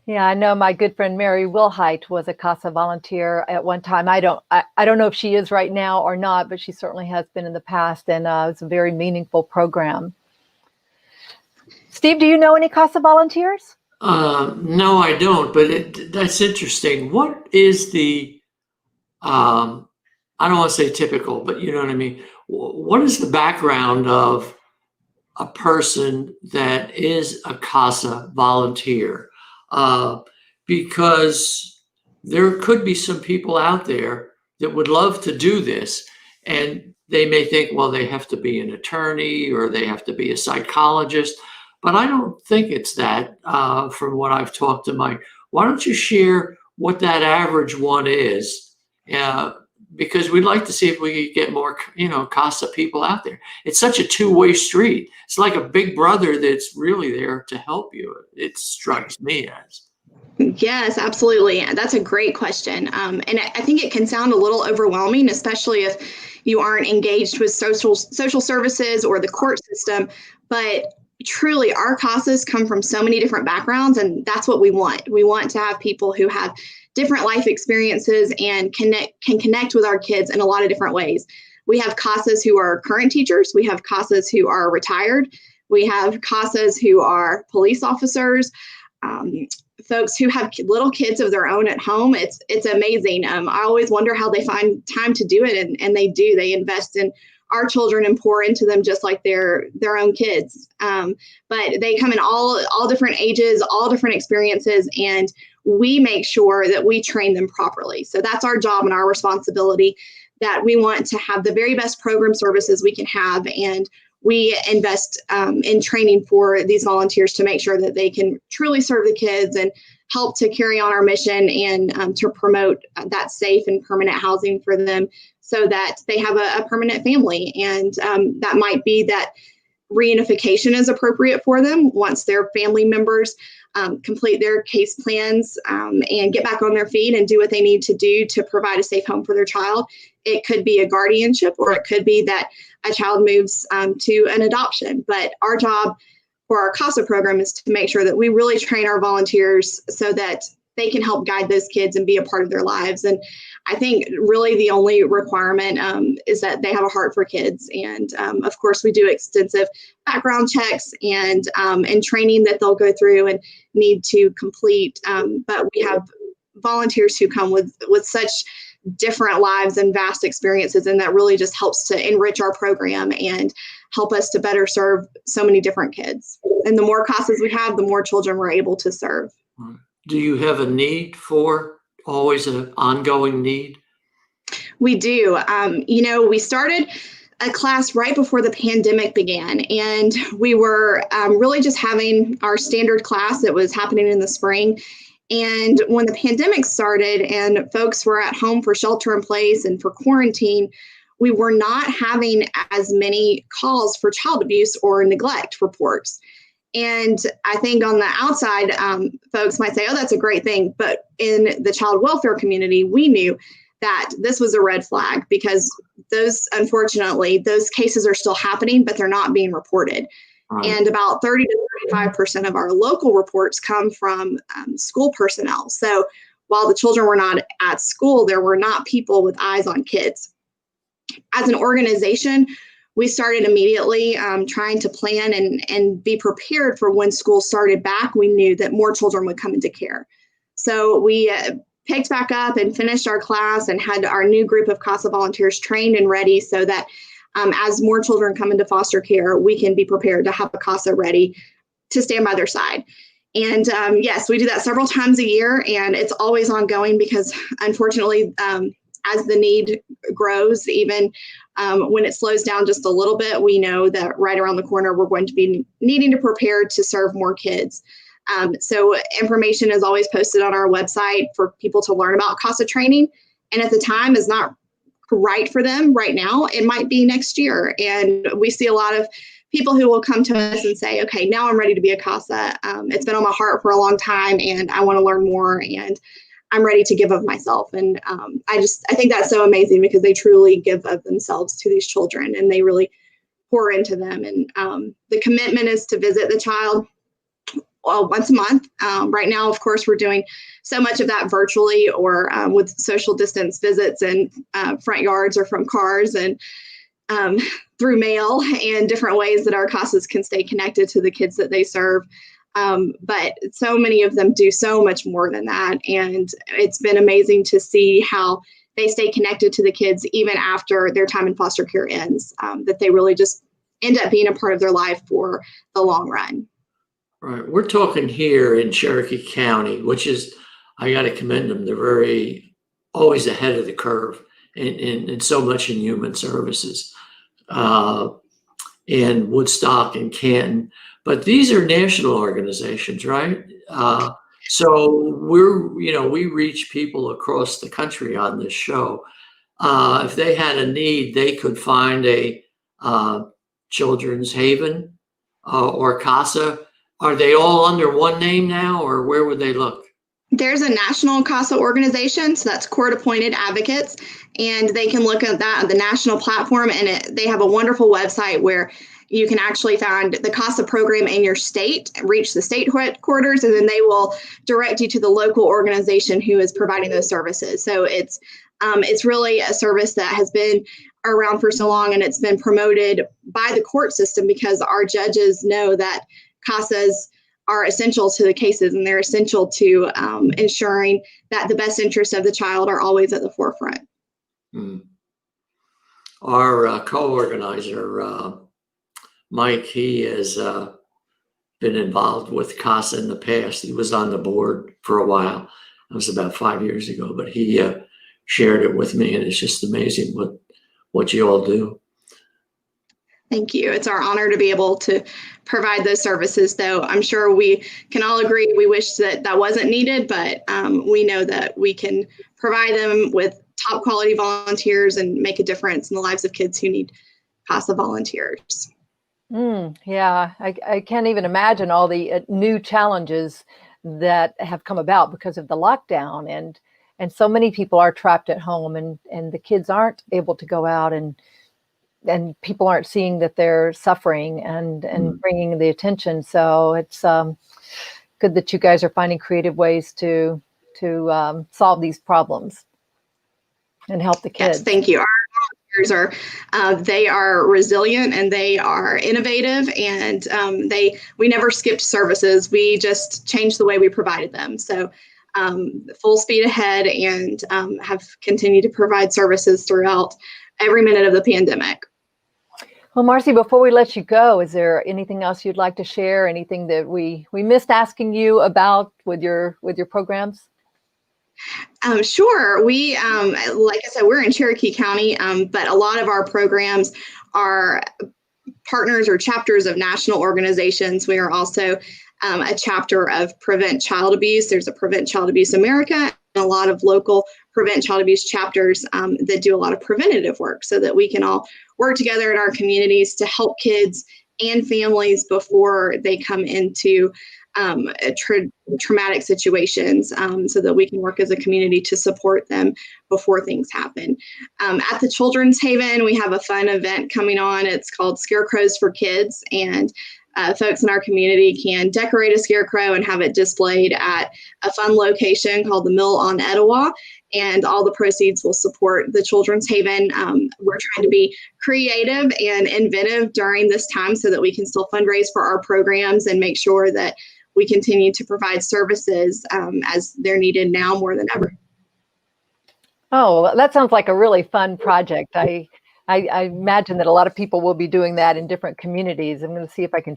Yeah, I know my good friend Mary Wilhite was a CASA volunteer at one time. I don't know if she is right now or not, but she certainly has been in the past, and it's a very meaningful program. Steve, do you know any CASA volunteers? No, I don't, but that's interesting. What is the, I don't want to say typical, but you know what I mean? What is the background of a person that is a CASA volunteer? Because there could be some people out there that would love to do this, and they may think, well, they have to be an attorney or they have to be a psychologist, but I don't think it's that from what I've talked to Mike. Why don't you share what that average one is? Because we'd like to see if we could get more, CASA people out there. It's such a two-way street. It's like a big brother that's really there to help you. It strikes me as. Yes, absolutely. That's a great question. And I think it can sound a little overwhelming, especially if you aren't engaged with social services or the court system. But truly, our CASAs come from so many different backgrounds, and that's what we want. We want to have people who have different life experiences and can connect with our kids in a lot of different ways. We have CASAs who are current teachers. We have CASAs who are retired. We have CASAs who are police officers, folks who have little kids of their own at home. It's amazing. I always wonder how they find time to do it, and they do. They invest in our children and pour into them just like their own kids. But they come in all different ages, all different experiences, and we make sure that we train them properly. So that's our job and our responsibility, that we want to have the very best program services we can have. And we invest in training for these volunteers to make sure that they can truly serve the kids and help to carry on our mission and to promote that safe and permanent housing for them so that they have a permanent family. And that might be that reunification is appropriate for them once their family members complete their case plans and get back on their feet and do what they need to do to provide a safe home for their child. It could be a guardianship, or it could be that a child moves to an adoption. But our job for our CASA program is to make sure that we really train our volunteers so that they can help guide those kids and be a part of their lives. And I think really the only requirement is that they have a heart for kids. And of course, we do extensive background checks and training that they'll go through and need to complete. But we have volunteers who come with such different lives and vast experiences, and that really just helps to enrich our program and help us to better serve so many different kids. And the more CASAs we have, the more children we're able to serve. Do you have a need for, always an ongoing need? We do. We started a class right before the pandemic began, and we were really just having our standard class that was happening in the spring. And when the pandemic started and folks were at home for shelter in place and for quarantine, we were not having as many calls for child abuse or neglect reports. And I think on the outside, folks might say, oh, that's a great thing. But in the child welfare community, we knew that this was a red flag, because unfortunately, those cases are still happening, but they're not being reported. Right. And about 30 to 35% of our local reports come from school personnel. So while the children were not at school, there were not people with eyes on kids. As an organization, we started immediately trying to plan and be prepared for when school started back. We knew that more children would come into care. So we picked back up and finished our class and had our new group of CASA volunteers trained and ready so that as more children come into foster care, we can be prepared to have a CASA ready to stand by their side. And yes, we do that several times a year, and it's always ongoing because unfortunately, as the need grows, even when it slows down just a little bit, we know that right around the corner, we're going to be needing to prepare to serve more kids. So information is always posted on our website for people to learn about CASA training. And if the time is not right for them right now, it might be next year. And we see a lot of people who will come to us and say, okay, now I'm ready to be a CASA. It's been on my heart for a long time and I want to learn more and I'm ready to give of myself. And I think that's so amazing because they truly give of themselves to these children and they really pour into them. And the commitment is to visit the child once a month. Right now, of course, we're doing so much of that virtually or with social distance visits in front yards or from cars and through mail and different ways that our CASAs can stay connected to the kids that they serve. But so many of them do so much more than that. And it's been amazing to see how they stay connected to the kids even after their time in foster care ends, that they really just end up being a part of their life for the long run. Right. We're talking here in Cherokee County, which is, I got to commend them. They're always ahead of the curve in so much in human services, and Woodstock and Canton. But these are national organizations, right? So we reach people across the country on this show. If they had a need, they could find a Children's Haven or CASA. Are they all under one name now, or where would they look? There's a national CASA organization, so that's Court Appointed Advocates, and they can look at that on the national platform, and they have a wonderful website where you can actually find the CASA program in your state, reach the state headquarters, and then they will direct you to the local organization who is providing those services. So it's really a service that has been around for so long, and it's been promoted by the court system because our judges know that CASAs are essential to the cases, and they're essential to ensuring that the best interests of the child are always at the forefront. Our co-organizer, Mike, he has been involved with CASA in the past. He was on the board for a while. That was about 5 years ago, but he shared it with me, and it's just amazing what you all do. Thank you. It's our honor to be able to provide those services, though I'm sure we can all agree we wish that that wasn't needed, but we know that we can provide them with top quality volunteers and make a difference in the lives of kids who need CASA volunteers. Yeah, I can't even imagine all the new challenges that have come about because of the lockdown, and so many people are trapped at home, and the kids aren't able to go out, and people aren't seeing that they're suffering and bringing the attention. So it's good that you guys are finding creative ways to solve these problems and help the kids. Yes, thank you. Our volunteers they are resilient, and they are innovative, and we never skipped services. We just changed the way we provided them. So full speed ahead, and have continued to provide services throughout every minute of the pandemic. Well, Marcie, before we let you go, is there anything else you'd like to share? Anything that we missed asking you about with your programs? Sure. We, like I said, we're in Cherokee County, but a lot of our programs are partners or chapters of national organizations. We are also a chapter of Prevent Child Abuse. There's a Prevent Child Abuse America, and a lot of local Prevent Child Abuse chapters that do a lot of preventative work, so that we can all work together in our communities to help kids and families before they come into traumatic situations, so that we can work as a community to support them before things happen. At the Children's Haven, we have a fun event coming on. It's called Scarecrows for Kids, and folks in our community can decorate a scarecrow and have it displayed at a fun location called the Mill on Etowah, and all the proceeds will support the Children's Haven. We're trying to be creative and inventive during this time so that we can still fundraise for our programs and make sure that we continue to provide services as they're needed now more than ever. Oh, that sounds like a really fun project. I imagine that a lot of people will be doing that in different communities. I'm going to see if I can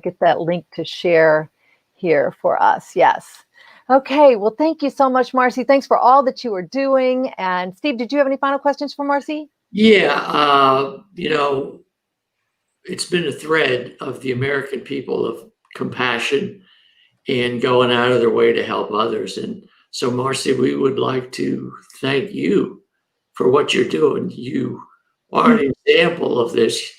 get that link to share here for us. Yes. Okay. Well, thank you so much, Marcie. Thanks for all that you are doing. And Steve, did you have any final questions for Marcie? Yeah. It's been a thread of the American people of compassion and going out of their way to help others. And so, Marcie, we would like to thank you for what you're doing. You are an example of this,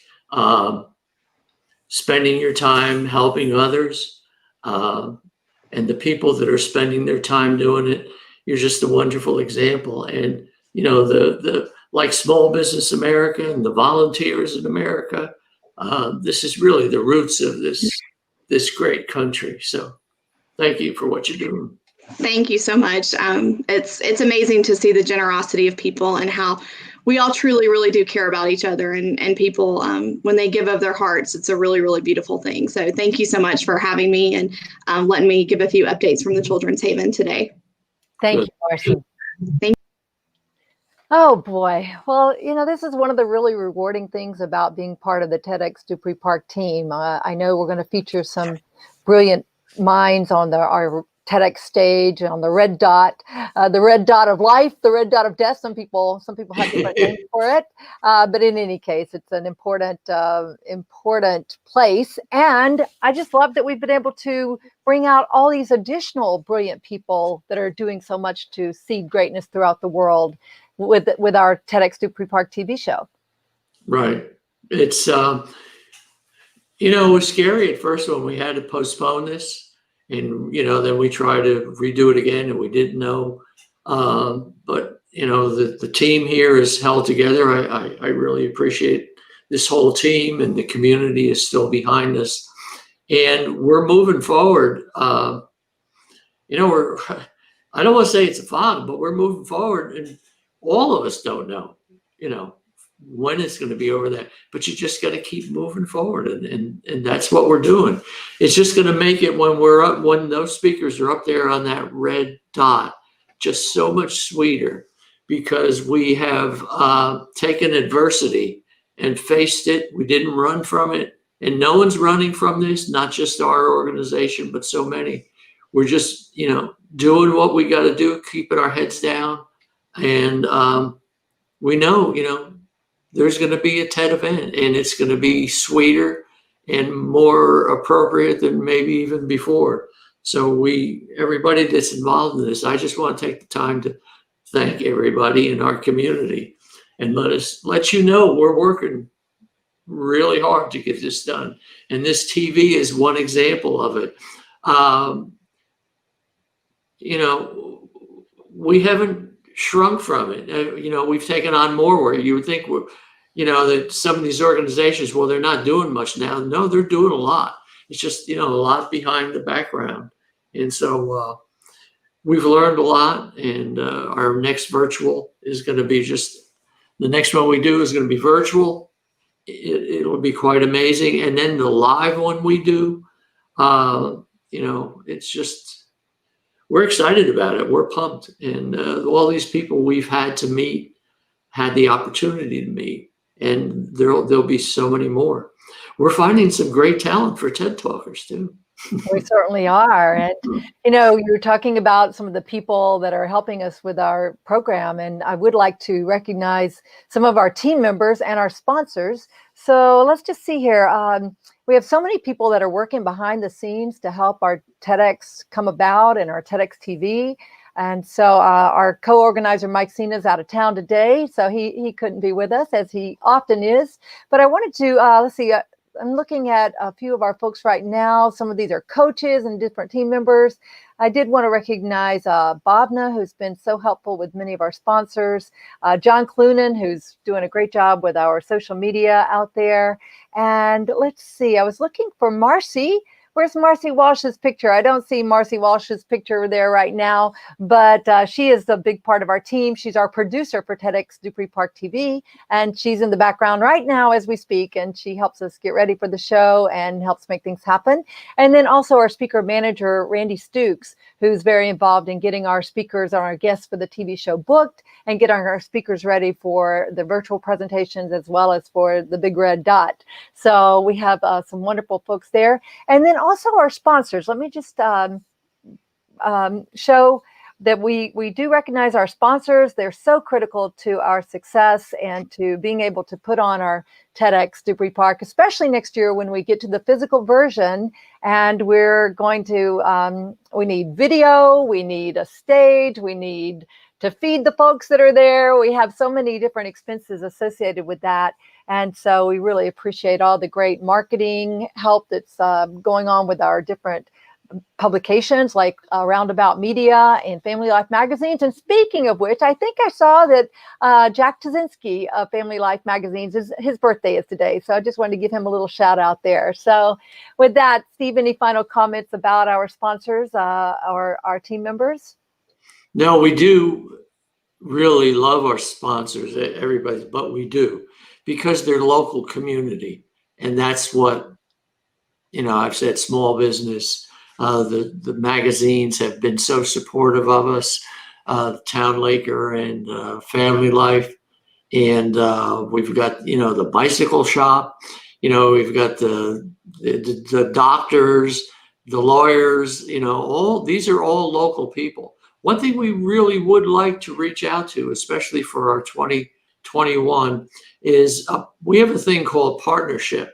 spending your time helping others, and the people that are spending their time doing it. You're just a wonderful example. And, the like Small Business America and the volunteers in America, this is really the roots of this great country. So thank you for what you're doing. Thank you so much. It's amazing to see the generosity of people and how we all truly, really do care about each other, and people, when they give of their hearts, it's a really, really beautiful thing. So thank you so much for having me and letting me give a few updates from the Children's Haven today. Thank you, Marcie. Thank you. Oh boy. Well, this is one of the really rewarding things about being part of the TEDxDupreePark team. I know we're going to feature some brilliant minds on our TEDx stage, on the red dot of life, the red dot of death. Some people have different names for it, but in any case, it's an important place. And I just love that we've been able to bring out all these additional brilliant people that are doing so much to seed greatness throughout the world with our TEDxDupreePark TV show. Right. It's it was scary at first when we had to postpone this. And, then we tried to redo it again, and we didn't know. But, the team here is held together. I really appreciate this whole team, and the community is still behind us. And we're moving forward. I don't want to say it's a fog, but we're moving forward. And all of us don't know, when it's going to be over there, but you just got to keep moving forward. And that's what we're doing. It's just going to make it when those speakers are up there on that red dot, just so much sweeter, because we have taken adversity and faced it. We didn't run from it, and no one's running from this, not just our organization, but so many. We're just, doing what we got to do, keeping our heads down. And we know, there's going to be a TED event, and it's going to be sweeter and more appropriate than maybe even before. So everybody that's involved in this, I just want to take the time to thank everybody in our community and let you know we're working really hard to get this done. And this TV is one example of it. We haven't shrunk from it. We've taken on more work. You would think that some of these organizations, well, they're not doing much now. No, they're doing a lot. It's just, a lot behind the background. And so we've learned a lot, and our next virtual is going to be the next one we do is going to be virtual. It'll be quite amazing. And then the live one we do, it's just, we're excited about it. We're pumped. And all these people we've had to meet, had the opportunity to meet, and there'll be so many more. We're finding some great talent for TED Talkers too. We certainly are. And, you're talking about some of the people that are helping us with our program. And I would like to recognize some of our team members and our sponsors. So let's just see here. We have so many people that are working behind the scenes to help our TEDx come about and our TEDx TV. And so our co-organizer, Mike Cena, is out of town today. So he couldn't be with us, as he often is. But I wanted to, let's see, I'm looking at a few of our folks right now. Some of these are coaches and different team members. I did want to recognize Bobna, who's been so helpful with many of our sponsors. John Clunan, who's doing a great job with our social media out there. And let's see, I was looking for Marcie. Where's Marcie Walsh's picture? I don't see Marcie Walsh's picture there right now, but she is a big part of our team. She's our producer for TEDxDupreeParkTV, and she's in the background right now as we speak, and she helps us get ready for the show and helps make things happen. And then also our speaker manager, Randy Stukes, who's very involved in getting our speakers and our guests for the TV show booked and getting our speakers ready for the virtual presentations as well as for the big red dot. So we have some wonderful folks there. And then also our sponsors. Let me just show that we do recognize our sponsors. They're so critical to our success and to being able to put on our TEDx Dupree Park, especially next year when we get to the physical version. And we're going to, we need video, we need a stage, we need to feed the folks that are there. We have so many different expenses associated with that. And so we really appreciate all the great marketing help that's going on with our different publications like Roundabout Media and Family Life magazines. And speaking of which, I think I saw that Jack Tazinski of Family Life magazines, his birthday is today. So I just wanted to give him a little shout out there. So with that, Steve, any final comments about our sponsors, our team members? No, we do really love our sponsors, everybody, but we do, because they're local community. And that's what, I've said, small business, the magazines have been so supportive of us, Town Laker and Family Life. And we've got, the bicycle shop, we've got the doctors, the lawyers, these are all local people. One thing we really would like to reach out to, especially for our 2021, is we have a thing called partnership.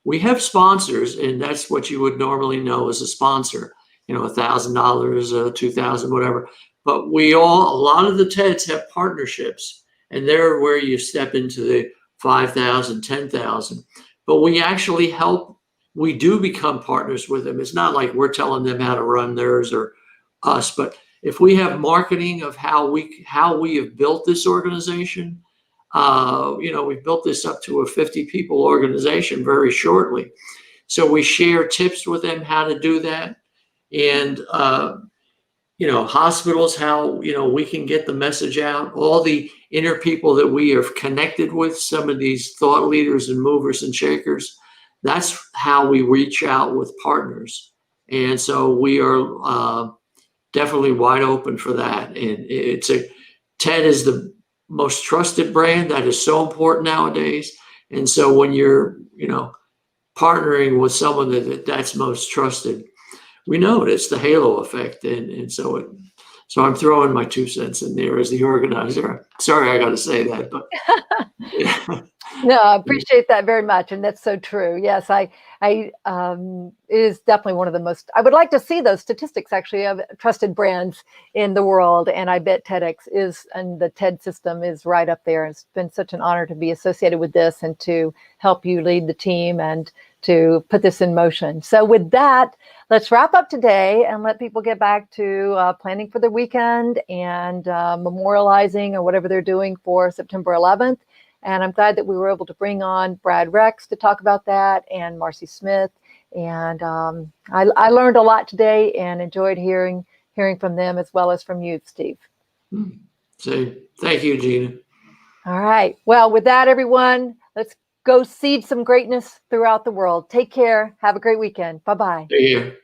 We have sponsors, and that's what you would normally know as a sponsor, $1,000, $2,000, whatever. But a lot of the TEDs have partnerships, and they're where you step into the 5,000, 10,000. But we actually help. We do become partners with them. It's not like we're telling them how to run theirs or us, but if we have marketing of how we have built this organization, we've built this up to a 50 people organization very shortly. So we share tips with them how to do that. And, hospitals, how, we can get the message out, all the inner people that we are connected with, some of these thought leaders and movers and shakers. That's how we reach out with partners. And so we are definitely wide open for that. And TED is the most trusted brand. That is so important nowadays. And so when you're, partnering with someone that's most trusted, we know it's the halo effect. And so I'm throwing my 2 cents in there as the organizer. Sorry, I got to say that, but yeah. No, I appreciate that very much, and that's so true. Yes, it is definitely one of the most. I would like to see those statistics actually of trusted brands in the world, and I bet TEDx is, and the TED system is right up there. It's been such an honor to be associated with this and to help you lead the team and to put this in motion. So with that, let's wrap up today and let people get back to planning for the weekend and memorializing or whatever they're doing for September 11th. And I'm glad that we were able to bring on Brad Rex to talk about that, and Marcie Smith. And I learned a lot today and enjoyed hearing from them as well as from you, Steve. So thank you, Gina. All right. Well, with that, everyone, let's go seed some greatness throughout the world. Take care. Have a great weekend. Bye-bye. Take care.